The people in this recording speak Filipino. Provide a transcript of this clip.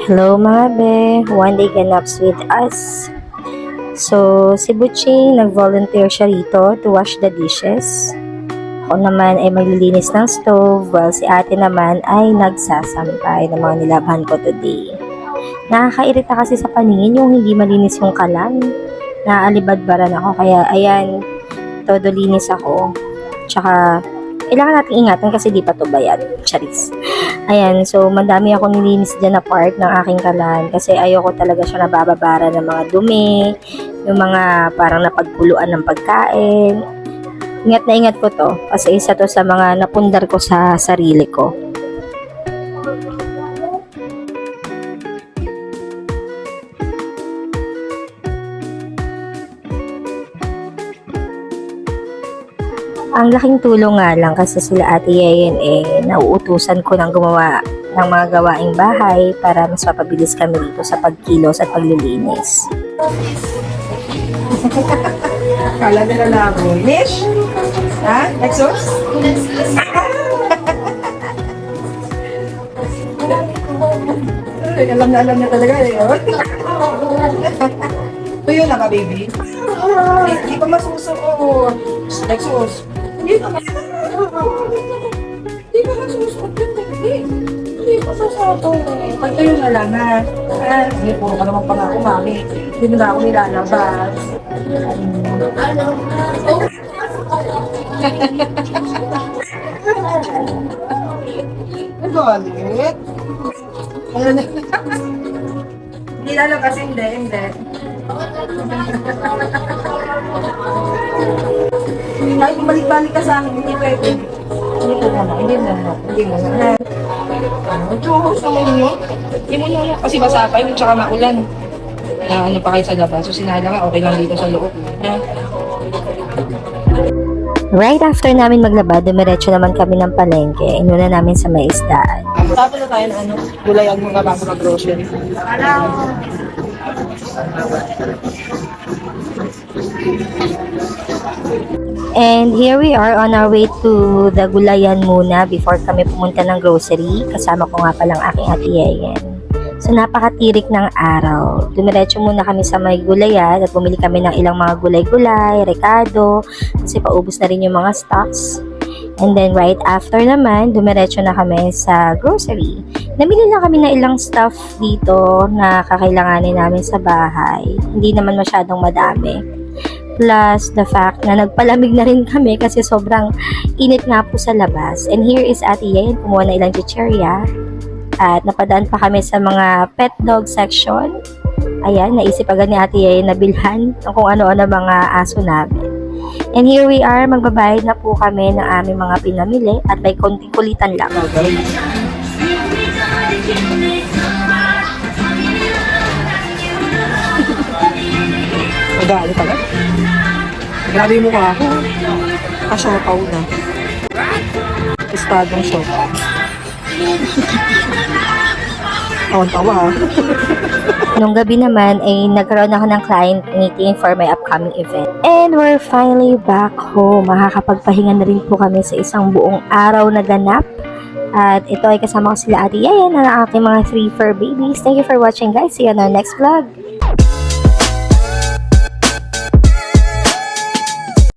Hello mga be, one day ganaps with us. So, si Butching, nag-volunteer siya rito to wash the dishes. Ako naman ay maglilinis ng stove, while si ate naman ay nagsasampay ng mga nilabhan ko today. Nakakairita kasi sa paningin yung hindi malinis yung kalan. Naaalibadbaran ako, kaya ayan, todo linis ako. Tsaka, kailangan natin ingatan kasi di pa to bayad. Charis. Ayan, so madami ako nilinis dyan na part ng aking kalan kasi ayoko talaga siya nabababara ng mga dumi, yung mga parang napagpuluan ng pagkain. Ingat na ingat ko to kasi isa to sa mga napundar ko sa sarili ko. Ang laking tulong nga lang kasi sila Ate Yayen nauutusan ko ng gumawa ng mga gawaing bahay para mas mapabilis kami dito sa pagkilos at paglilinis. Kala nila labo. Nish? Ha? Exos? Alam na talaga eh. Tuyo na ka, baby? Hindi pa masusuot. Exos? Hindi pa masusuot yun, baby. Hindi pa masusuot. Pagtayo na lang ha. Hindi po ka naman pangako, mami. Hindi mo na ako nilalabas. Ang galit. Hindi lalabas, hindi. Kahit bumalik-balik ka sa akin, hindi pwede. Hindi mo na. Diyos, naman nyo. Hindi mo na. Kasi basa pa yun, tsaka maulan. Ano pa kayo sa labas. So sinala nga, okay lang dito sa loob. Right after namin maglaba, dumiretso naman kami ng palengke. Inuna namin sa may isdaan. Tapos na tayo na gulayan mo nga bago mag-grocery. And here we are on our way to the gulayan muna before kami pumunta ng grocery. Kasama ko nga palang aking Ate Yayen. So napakatirik ng araw. Dumiretso muna kami sa may gulayan at bumili kami ng ilang mga gulay-gulay, rekado, kasi paubos na rin yung mga stocks. And then right after naman, dumiretso na kami sa grocery. Namili lang kami ng ilang stuff dito na kakailanganin namin sa bahay. Hindi naman masyadong madami. Plus the fact na nagpalamig na rin kami kasi sobrang init nga po sa labas. And here is Ate Yayen, kumuha na ilang chicherya. At napadaan pa kami sa mga pet dog section. Ayan, naisip agad ni Ate Yayen na bilhan ng kung ano-ano mga aso namin. And here we are, magbabayad na po kami ng aming mga pinamili at may konting kulitan lang. Magalit agad. Grabe yung mukha ako. Kasiopaw na. Estadong siopaw. Tawan-tawa ha. Nung gabi naman ay nagkaroon ako ng client meeting for my upcoming event. And we're finally back home. Makakapagpahinga na rin po kami sa isang buong araw na ganap. At ito ay kasama ko sila Ate Yayen na ang aking mga 3 fur babies. Thank you for watching guys. See you on our next vlog.